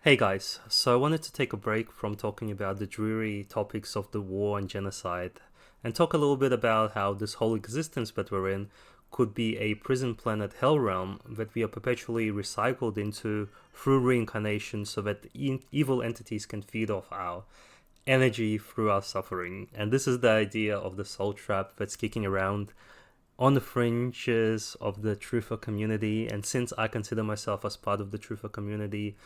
Hey guys, so I wanted to take a break from talking about the dreary topics of the war and genocide and talk a little bit about how this whole existence that we're in could be a prison planet hell realm that we are perpetually recycled into through reincarnation so that evil entities can feed off our energy through our suffering. And this is the idea of the soul trap that's kicking around on the fringes of the truther community. And since I consider myself as part of the truther community,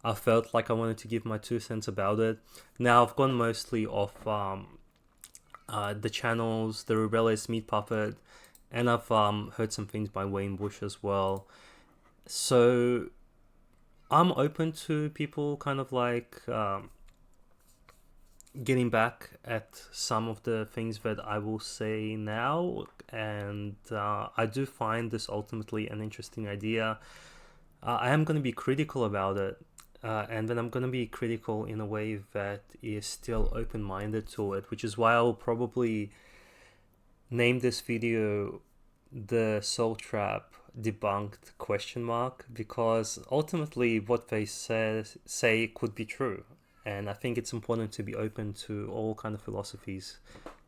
I felt like I wanted to give my 2 cents about it. Now I've gone mostly off the channels, the Rebellious Meat Puppet, and I've heard some things by Wayne Bush as well. So I'm open to people kind of like getting back at some of the things that I will say now, and I do find this ultimately an interesting idea. I am going to be critical about it, and then I'm going to be critical in a way that is still open-minded to it, which is why I'll probably name this video the Soul Trap debunked question mark, because ultimately what they say could be true, and I think it's important to be open to all kind of philosophies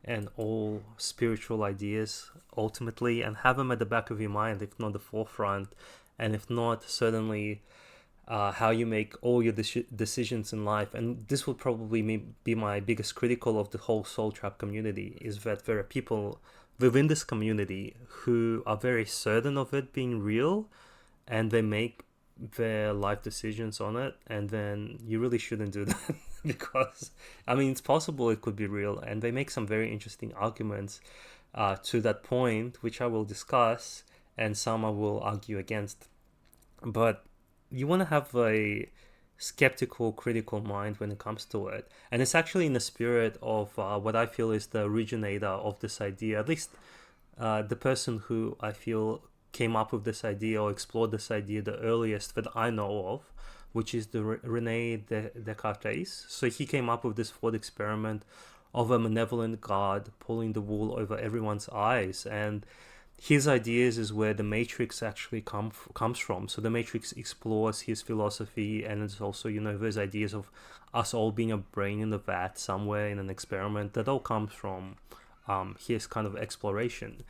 and all spiritual ideas ultimately, and have them at the back of your mind, if not the forefront, and if not, certainly how you make all your decisions in life. And this will probably be my biggest critical of the whole soul trap community, is that there are people within this community who are very certain of it being real, and they make their life decisions on it, and then you really shouldn't do that because I mean, it's possible it could be real, and they make some very interesting arguments to that point, which I will discuss, and some I will argue against. But you want to have a skeptical, critical mind when it comes to it. And it's actually in the spirit of what I feel is the originator of this idea, at least the person who I feel came up with this idea or explored this idea the earliest that I know of, which is the Rene Descartes. So he came up with this thought experiment of a malevolent god pulling the wool over everyone's eyes, and his ideas is where the Matrix actually comes from. So the Matrix explores his philosophy, and it's also, those ideas of us all being a brain in the vat somewhere in an experiment, that all comes from his kind of exploration.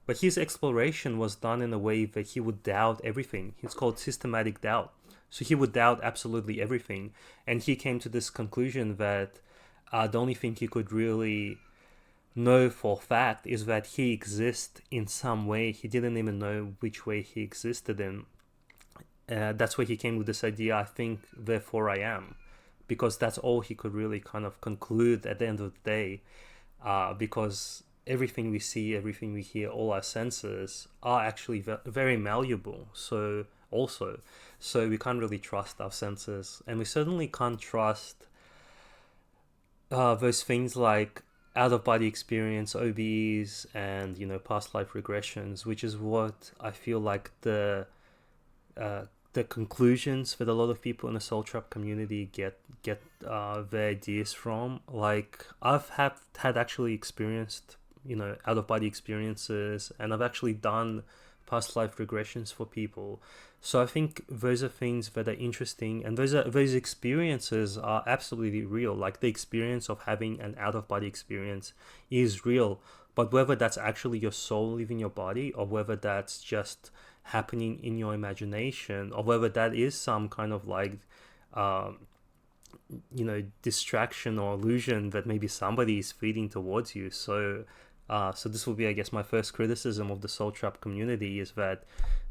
But his exploration was done in a way that he would doubt everything. It's called systematic doubt. So he would doubt absolutely everything, and he came to this conclusion that the only thing he could really know for fact is that he exists in some way. He didn't even know which way he existed in. That's where he came with this idea, I think, therefore I am. Because that's all he could really kind of conclude at the end of the day. Because everything we see, everything we hear, all our senses are actually very malleable. So we can't really trust our senses. And we certainly can't trust those things like out-of-body experience, OBEs, and past life regressions, which is what I feel like the conclusions that a lot of people in the soul trap community get their ideas from. Like, I've had actually experienced out-of-body experiences, and I've actually done past life regressions for people. So I think those are things that are interesting, and those experiences are absolutely real. Like, the experience of having an out-of-body experience is real, but whether that's actually your soul leaving your body, or whether that's just happening in your imagination, or whether that is some kind of like distraction or illusion that maybe somebody is feeding towards you. So this will be, I guess, my first criticism of the soul trap community, is that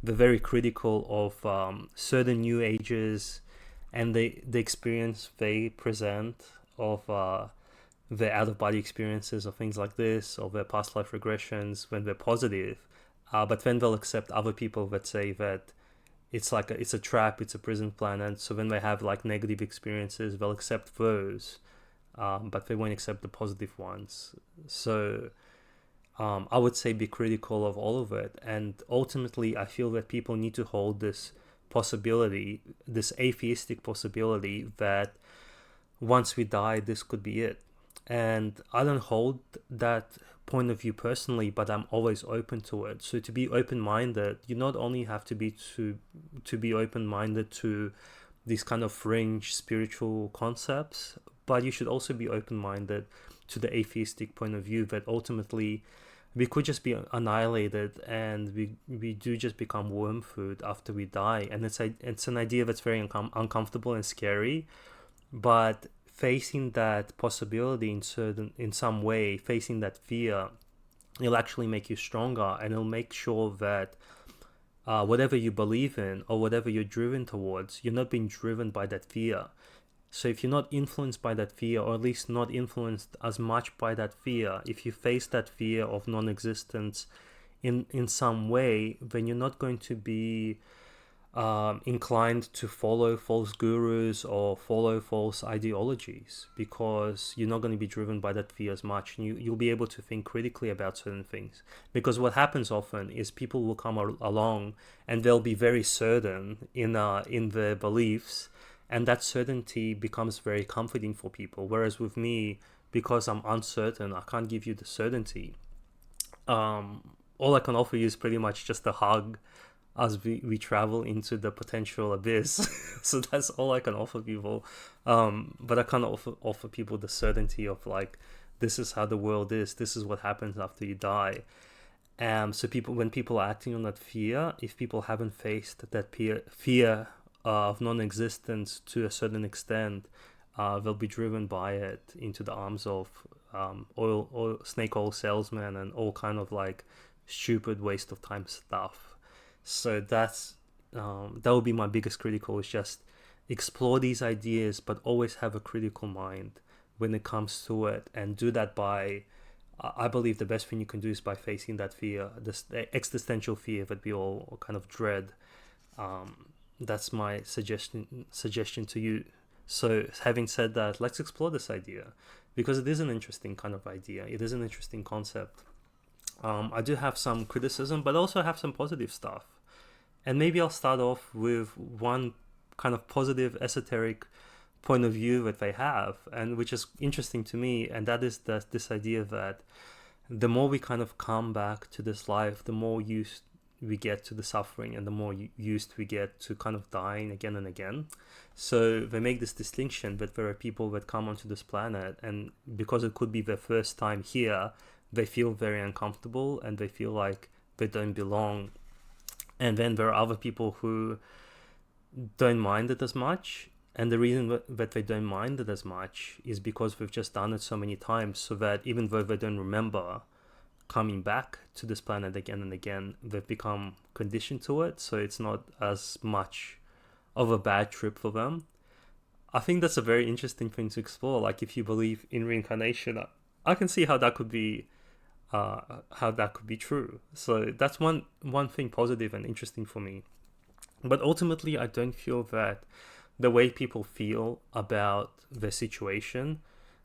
they're very critical of certain new ages and the experience they present of their out-of-body experiences or things like this, or their past life regressions when they're positive. But then they'll accept other people that say that it's a trap, it's a prison planet. So when they have like negative experiences, they'll accept those, but they won't accept the positive ones. So I would say be critical of all of it. And ultimately, I feel that people need to hold this possibility, this atheistic possibility, that once we die, this could be it. And I don't hold that point of view personally, but I'm always open to it. So to be open-minded, you not only have to be open-minded to these kind of fringe spiritual concepts, but you should also be open-minded to the atheistic point of view that ultimately we could just be annihilated, and we do just become worm food after we die. And it's an idea that's very uncomfortable and scary, but facing that possibility in some way, facing that fear, it'll actually make you stronger, and it'll make sure that whatever you believe in or whatever you're driven towards, you're not being driven by that fear. So if you're not influenced by that fear, or at least not influenced as much by that fear, if you face that fear of non-existence in some way, then you're not going to be inclined to follow false gurus or follow false ideologies, because you're not going to be driven by that fear as much, and you'll be able to think critically about certain things. Because what happens often is people will come along and they'll be very certain in their beliefs, and that certainty becomes very comforting for people. Whereas with me, because I'm uncertain, I can't give you the certainty. All I can offer you is pretty much just a hug as we travel into the potential abyss. So that's all I can offer people. But I can't offer people the certainty of like, this is how the world is, this is what happens after you die. So when people are acting on that fear, if people haven't faced that fear of non-existence to a certain extent, they'll be driven by it into the arms of snake oil salesmen and all kind of like stupid waste of time stuff. So that would be my biggest critical, is just explore these ideas, but always have a critical mind when it comes to it, and do that by, I believe the best thing you can do is by facing that fear, the existential fear that we all kind of dread. That's my suggestion to you. So having said that, let's explore this idea, because it is an interesting kind of idea. It is an interesting concept. I do have some criticism, but also have some positive stuff. And maybe I'll start off with one kind of positive esoteric point of view that they have, and which is interesting to me, and that is this idea that the more we kind of come back to this life, the more used we get to the suffering, and the more used we get to kind of dying again and again. So they make this distinction that there are people that come onto this planet, and because it could be their first time here, they feel very uncomfortable and they feel like they don't belong. And then there are other people who don't mind it as much, and the reason that they don't mind it as much is because we've just done it so many times, so that even though they don't remember coming back to this planet again and again, they've become conditioned to it, so it's not as much of a bad trip for them. I think that's a very interesting thing to explore. Like, if you believe in reincarnation, I can see how that could be true. So that's one thing positive and interesting for me. But ultimately, I don't feel that the way people feel about their situation,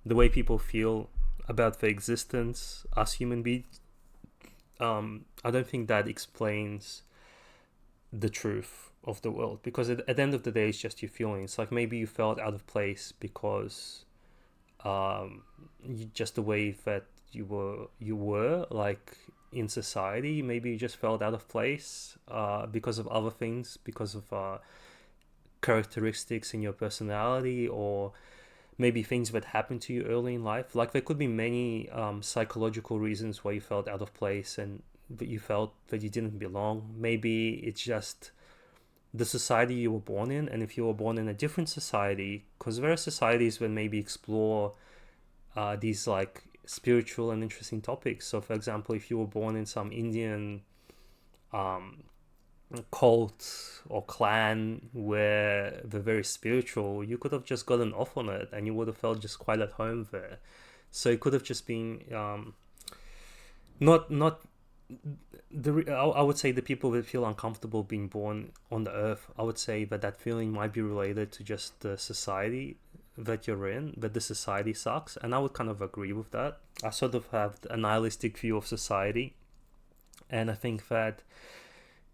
the way people feel about their existence as human beings, I don't think that explains the truth of the world, because at the end of the day, it's just your feelings. Like, maybe you felt out of place because just the way that you were like in society. Maybe you just felt out of place because of other things, because of characteristics in your personality, or maybe things that happened to you early in life. Like, there could be many psychological reasons why you felt out of place and that you felt that you didn't belong. Maybe it's just the society you were born in, and if you were born in a different society, because there are societies that maybe explore these like spiritual and interesting topics. So for example, if you were born in some Indian cult or clan where they're very spiritual, you could have just gotten off on it and you would have felt just quite at home there. So it could have just been not I would say the people that feel uncomfortable being born on the earth, I would say that feeling might be related to just the society that you're in, that the society sucks. And I would kind of agree with that. I sort of have a nihilistic view of society, and I think that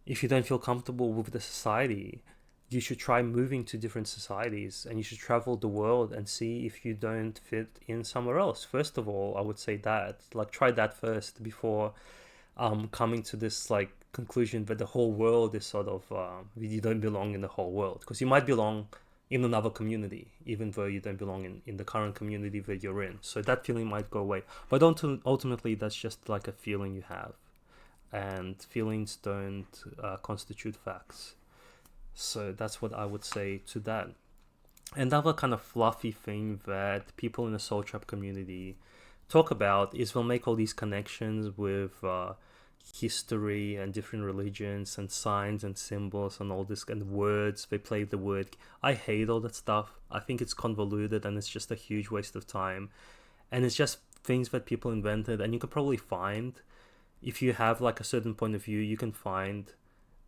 if you don't feel comfortable with the society, you should try moving to different societies, and you should travel the world and see if you don't fit in somewhere else. First of all, I would say that, like, try that first before coming to this like conclusion that the whole world is sort of you don't belong in the whole world, because you might belong in another community, even though you don't belong in the current community that you're in. So that feeling might go away. But ultimately, that's just like a feeling you have. And feelings don't constitute facts. So that's what I would say to that. Another kind of fluffy thing that people in the Soul Trap community talk about is they'll make all these connections with history and different religions and signs and symbols and all this and words. They play the word. I hate all that stuff. I think it's convoluted and it's just a huge waste of time. And it's just things that people invented, and you could probably find, if you have like a certain point of view, you can find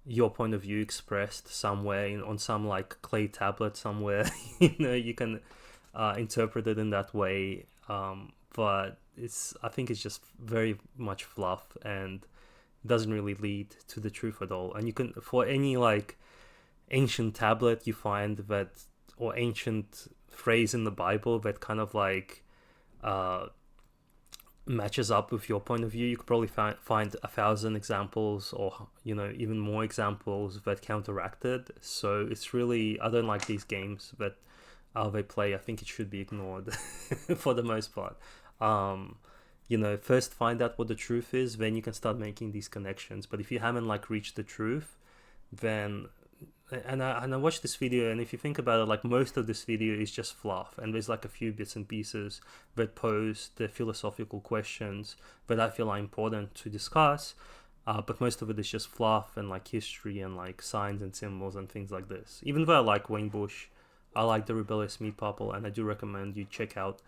your point of view expressed somewhere on some like clay tablet somewhere. You can interpret it in that way. But I think it's just very much fluff and doesn't really lead to the truth at all. And you can, for any like ancient tablet you find that, or ancient phrase in the Bible that kind of like matches up with your point of view, you could probably find 1,000 examples, or even more examples that counteracted. So it's really, I don't like these games that they play. I think it should be ignored for the most part. First find out what the truth is, then you can start making these connections. But if you haven't like reached the truth, then I watched this video, and if you think about it, like most of this video is just fluff, and there's like a few bits and pieces that pose the philosophical questions that I feel are important to discuss, but most of it is just fluff and like history and like signs and symbols and things like this. Even though I like Wayne Bush, I like the Rebellious Meat Purple, and I do recommend you check out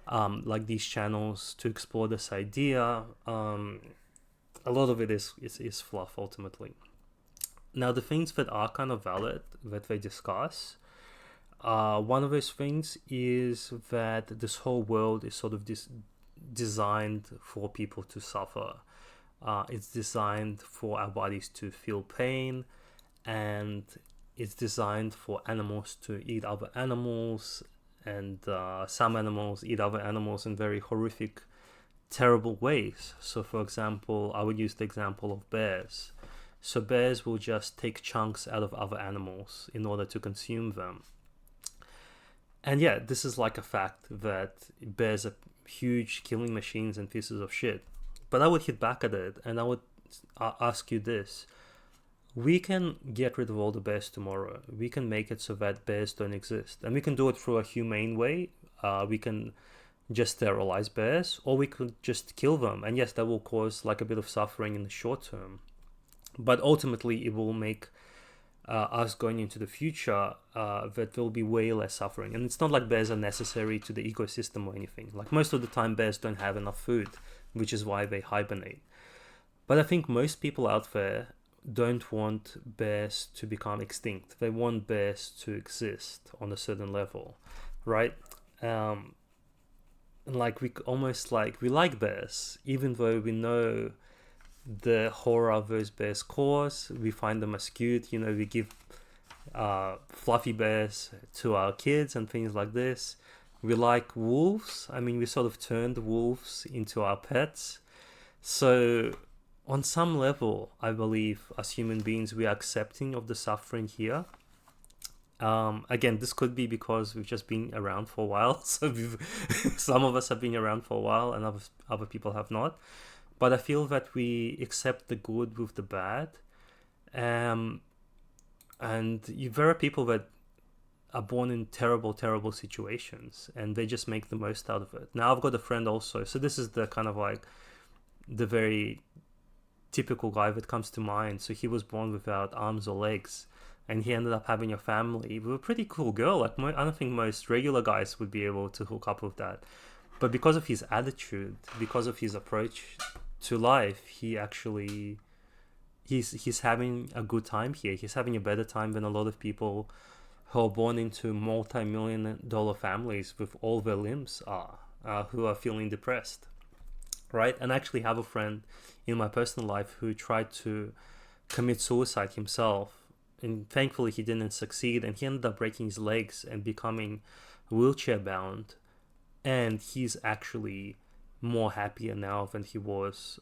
like these channels to explore this idea. A lot of it is fluff ultimately. Now, the things that are kind of valid that they discuss, one of those things is that this whole world is sort of designed for people to suffer. It's designed for our bodies to feel pain, and it's designed for animals to eat other animals, and some animals eat other animals in very horrific, terrible ways. So, for example, I would use the example of bears. So bears will just take chunks out of other animals in order to consume them. And yeah, this is like a fact that bears are huge killing machines and pieces of shit. But I would hit back at it, and I would ask you this. We can get rid of all the bears tomorrow. We can make it so that bears don't exist. And we can do it through a humane way. We can just sterilize bears, or we could just kill them. And yes, that will cause like a bit of suffering in the short term. But ultimately, it will make us going into the future that there will be way less suffering. And it's not like bears are necessary to the ecosystem or anything. Like most of the time, bears don't have enough food, which is why they hibernate. But I think most people out there don't want bears to become extinct. They want bears to exist on a certain level, right? Like we like bears, even though we know the horror those bears cause. We find them as cute. We give fluffy bears to our kids and things like this. We like wolves. I mean, we sort of turned wolves into our pets. So on some level, I believe as human beings, we are accepting of the suffering here. Again, this could be because we've just been around for a while. So some of us have been around for a while, and other people have not. But I feel that we accept the good with the bad. And there are people that are born in terrible, terrible situations, and they just make the most out of it. Now, I've got a friend also. So this is the kind of like the very typical guy that comes to mind. So he was born without arms or legs, and he ended up having a family with a pretty cool girl. Like I don't think most regular guys would be able to hook up with that. But because of his attitude, because of his approach to life, he's having a good time here. He's having a better time than a lot of people who are born into multi-million-dollar families with all their limbs who are feeling depressed, right? And I actually have a friend in my personal life who tried to commit suicide himself, and thankfully he didn't succeed, and he ended up breaking his legs and becoming wheelchair bound. And he's actually more happier now than he was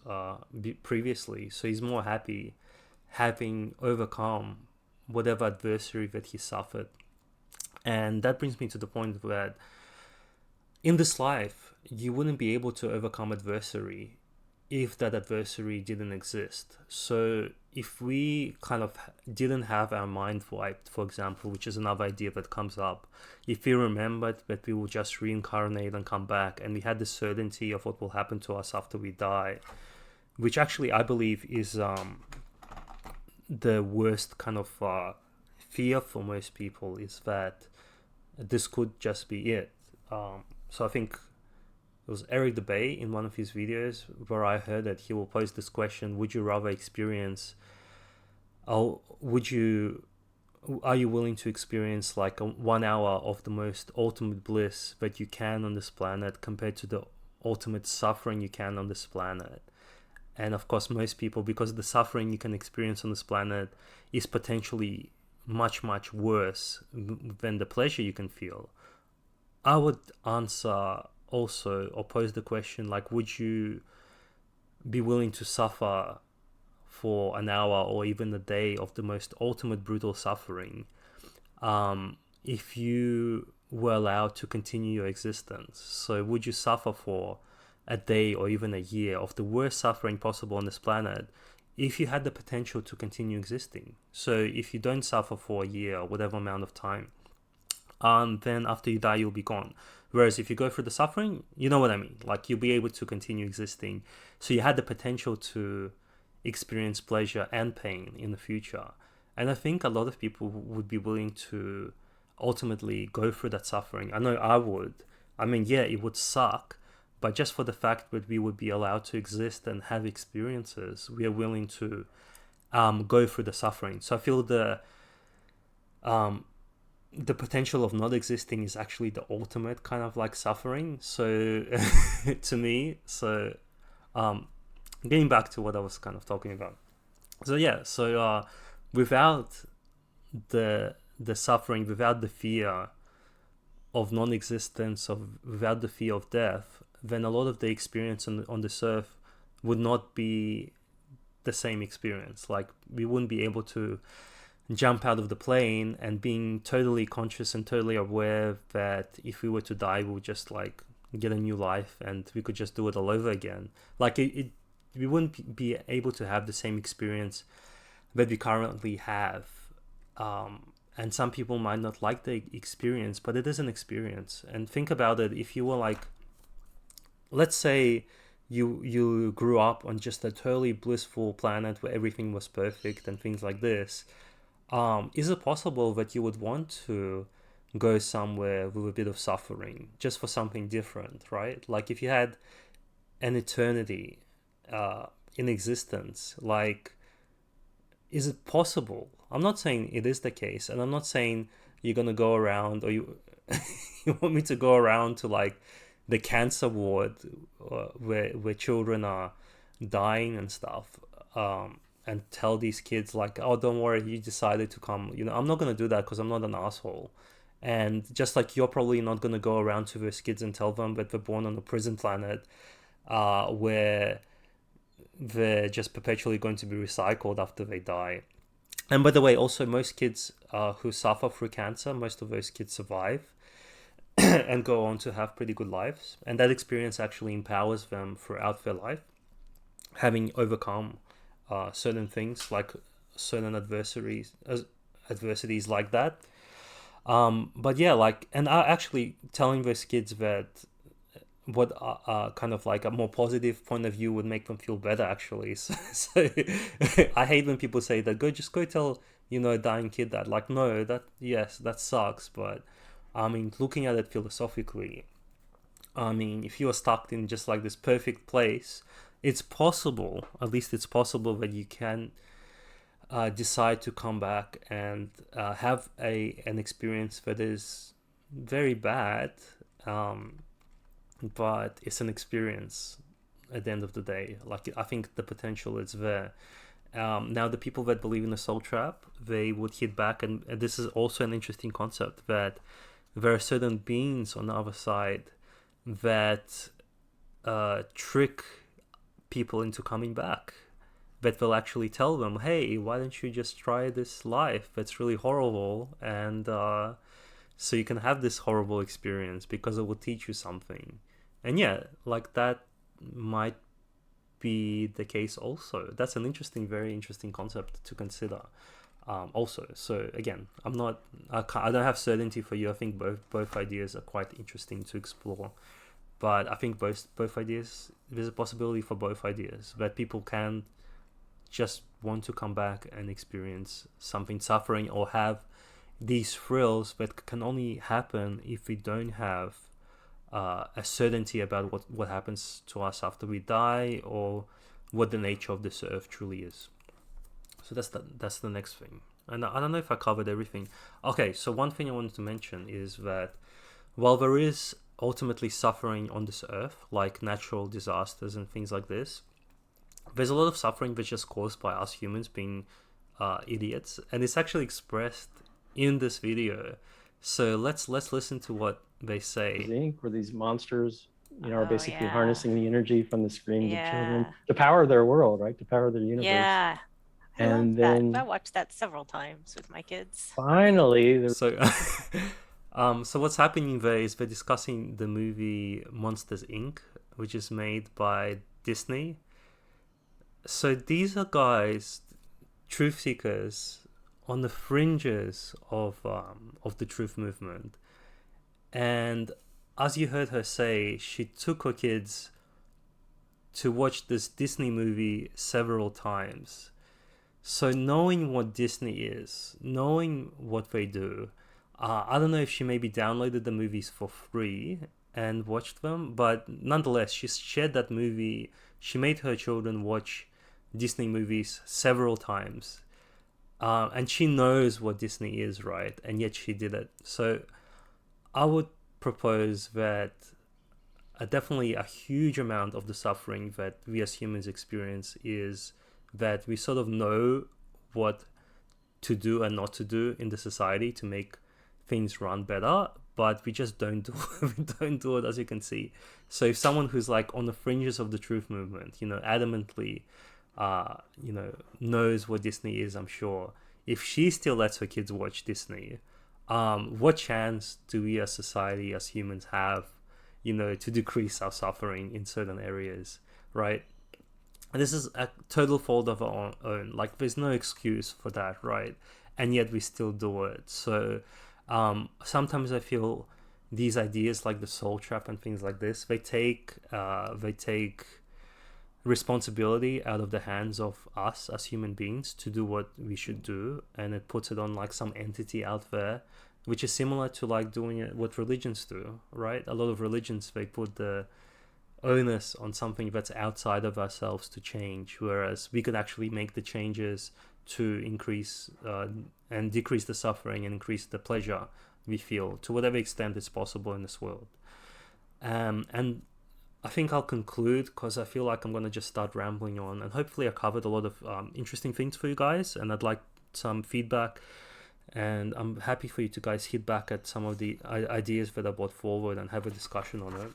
previously. So he's more happy having overcome whatever adversity that he suffered. And that brings me to the point that in this life, you wouldn't be able to overcome adversity if that adversary didn't exist. So if we kind of didn't have our mind wiped, for example, which is another idea that comes up, if we remembered that we will just reincarnate and come back, and we had the certainty of what will happen to us after we die, which actually I believe is the worst kind of fear for most people, is that this could just be it. So I think it was Eric the Bay in one of his videos where I heard that he will pose this question: would you rather experience, or are you willing to experience like 1 hour of the most ultimate bliss that you can on this planet compared to the ultimate suffering you can on this planet? And of course, most people, because the suffering you can experience on this planet is potentially much, much worse than the pleasure you can feel, I would answer also, or pose the question, like, would you be willing to suffer for an hour or even a day of the most ultimate brutal suffering if you were allowed to continue your existence? So would you suffer for a day or even a year of the worst suffering possible on this planet if you had the potential to continue existing? So if you don't suffer for a year or whatever amount of time, then after you die, you'll be gone. Whereas if you go through the suffering, you know what I mean? Like, you'll be able to continue existing. So you had the potential to experience pleasure and pain in the future. And I think a lot of people would be willing to ultimately go through that suffering. I know I would. I mean, yeah, it would suck, but just for the fact that we would be allowed to exist and have experiences, we are willing to go through the suffering. So I feel the potential of not existing is actually the ultimate kind of like suffering. So to me, so getting back to what I was kind of talking about. So yeah, so without the suffering, without the fear of non-existence, without the fear of death, then a lot of the experience on this earth would not be the same experience. Like, we wouldn't be able to jump out of the plane and being totally conscious and totally aware that if we were to die, we would just like get a new life and we could just do it all over again. Like, we wouldn't be able to have the same experience that we currently have. And some people might not like the experience, but it is an experience. And think about it. If you were like, let's say you grew up on just a totally blissful planet where everything was perfect and things like this, is it possible that you would want to go somewhere with a bit of suffering just for something different, right? Like, if you had an eternity in existence, like, is it possible? I'm not saying it is the case, and I'm not saying you're gonna go around, or you you want me to go around to like the cancer ward where children are dying and stuff, and tell these kids like, oh, don't worry, you decided to come. I'm not gonna do that because I'm not an asshole. And just like you're probably not gonna go around to those kids and tell them that they're born on a prison planet where they're just perpetually going to be recycled after they die. And by the way, also, most kids who suffer through cancer, most of those kids survive and go on to have pretty good lives. And that experience actually empowers them throughout their life, having overcome certain things, like certain adversities like that. But yeah, like, and I actually telling those kids that what kind of like a more positive point of view would make them feel better, actually. So I hate when people say that, just go tell a dying kid that. Like, no, yes, that sucks, but I mean, looking at it philosophically, I mean, if you are stuck in just like this perfect place, it's possible, at least it's possible, that you can decide to come back and have an experience that is very bad, but it's an experience at the end of the day. Like, I think the potential is there. Now, the people that believe in the soul trap, they would hit back, and this is also an interesting concept, that there are certain beings on the other side that trick people into coming back, that will actually tell them, hey, why don't you just try this life that's really horrible, and So you can have this horrible experience because it will teach you something. And yeah, like that might be the case also. That's an interesting, very interesting concept to consider. Also, so again, I don't have certainty for you. I think both ideas are quite interesting to explore, but I think both ideas, there's a possibility for both ideas that people can just want to come back and experience something suffering or have these thrills that can only happen if we don't have a certainty about what happens to us after we die, or what the nature of this earth truly is. So that's the next thing. And I don't know if I covered everything. Okay, so one thing I wanted to mention is that while there is ultimately suffering on this earth, like natural disasters and things like this, there's a lot of suffering that's just caused by us humans being idiots, and it's actually expressed in this video. So let's listen to what they say. Inc., where these monsters, are Oh, basically yeah. harnessing the energy from the screams of children Yeah. to power their world, right? To power their universe. Yeah. I love And that. then I watched that several times with my kids. finally, there's So, so what's happening there is they're discussing the movie Monsters Inc., which is made by Disney. So these are guys, truth seekers, on the fringes of the truth movement, and as you heard her say, she took her kids to watch this Disney movie several times. So knowing what Disney is, knowing what they do, I don't know if she maybe downloaded the movies for free and watched them, but nonetheless, she shared that movie. She made her children watch Disney movies several times. And she knows what Disney is, right? And yet she did it. So I would propose that definitely a huge amount of the suffering that we as humans experience is that we sort of know what to do and not to do in the society to make things run better, but we just don't do it. We don't do it, as you can see. So if someone who's like on the fringes of the truth movement, adamantly, knows what Disney is, I'm sure, if she still lets her kids watch Disney, what chance do we as society, as humans, have, to decrease our suffering in certain areas, right? And this is a total fault of our own. Like, there's no excuse for that, right? And yet we still do it. So sometimes I feel these ideas, like the soul trap and things like this, they take responsibility out of the hands of us as human beings to do what we should do, and it puts it on like some entity out there, which is similar to like doing it what religions do, right? A lot of religions, they put the onus on something that's outside of ourselves to change, whereas we could actually make the changes to increase and decrease the suffering and increase the pleasure we feel to whatever extent it's possible in this world. And I think I'll conclude because I feel like I'm going to just start rambling on, and hopefully I covered a lot of interesting things for you guys, and I'd like some feedback, and I'm happy for you to guys hit back at some of the ideas that I brought forward and have a discussion on it.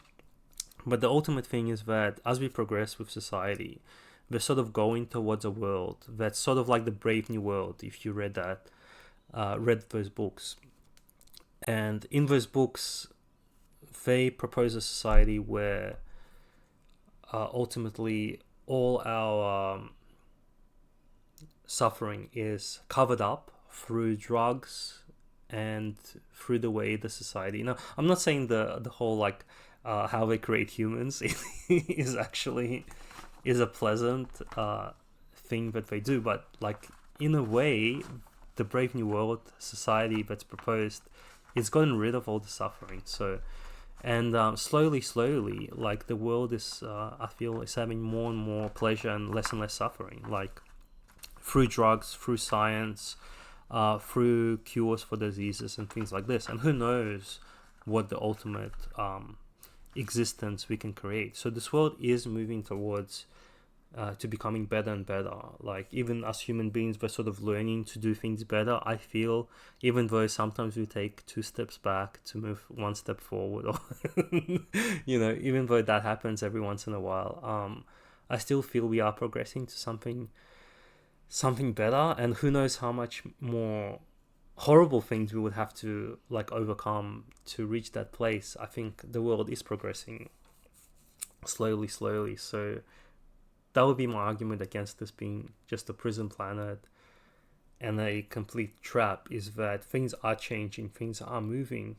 But the ultimate thing is that as we progress with society, we're sort of going towards a world that's sort of like the Brave New World, if you read those books. And in those books, they propose a society where ultimately all our suffering is covered up through drugs and through the way the society. I'm not saying the whole like how they create humans is a pleasant thing that they do, but like in a way, the Brave New World society that's proposed, it's gotten rid of all the suffering. So, and slowly, like the world is, I feel, is having more and more pleasure and less suffering, like through drugs, through science, through cures for diseases and things like this. And who knows what the ultimate existence we can create. So this world is moving towards to becoming better and better. Like even as human beings, we're sort of learning to do things better, I feel, even though sometimes we take 2 steps back to move 1 step forward, or even though that happens every once in a while, I still feel we are progressing to something better. And who knows how much more horrible things we would have to like overcome to reach that place, I think the world is progressing slowly. So that would be my argument against this being just a prison planet and a complete trap, is that things are changing, things are moving.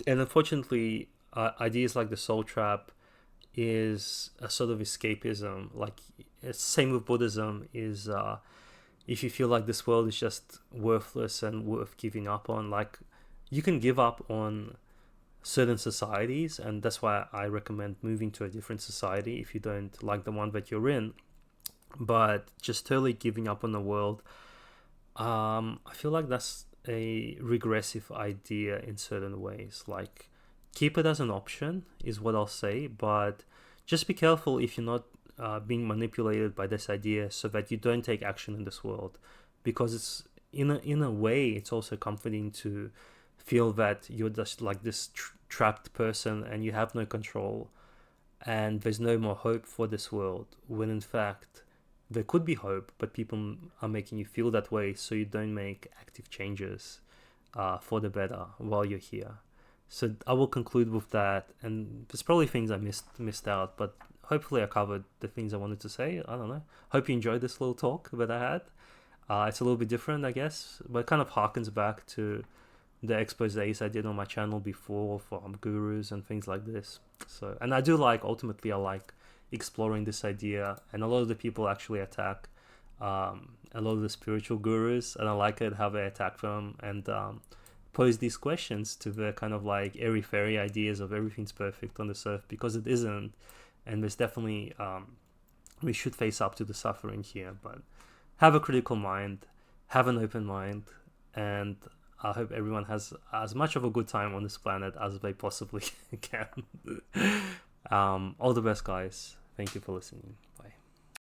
And unfortunately, ideas like the soul trap is a sort of escapism. Like, it's same with Buddhism, is if you feel like this world is just worthless and worth giving up on, like, you can give up on certain societies, and that's why I recommend moving to a different society if you don't like the one that you're in. But just totally giving up on the world, I feel like that's a regressive idea in certain ways. Like, keep it as an option is what I'll say, but just be careful if you're not being manipulated by this idea, so that you don't take action in this world, because it's in a way it's also comforting to feel that you're just like this trapped person and you have no control and there's no more hope for this world, when in fact there could be hope, but people are making you feel that way, so you don't make active changes for the better while you're here. So I will conclude with that, and there's probably things I missed out, but hopefully I covered the things I wanted to say. I don't know. Hope you enjoyed this little talk that I had. It's a little bit different, I guess, but it kind of harkens back to the exposés I did on my channel before for gurus and things like this. So, and I do like, ultimately, I like exploring this idea, and a lot of the people actually attack a lot of the spiritual gurus, and I like it how they attack them and pose these questions to the kind of like airy fairy ideas of everything's perfect on this earth, because it isn't. And there's definitely we should face up to the suffering here, but have a critical mind, have an open mind, and I hope everyone has as much of a good time on this planet as they possibly can. All the best, guys. Thank you for listening.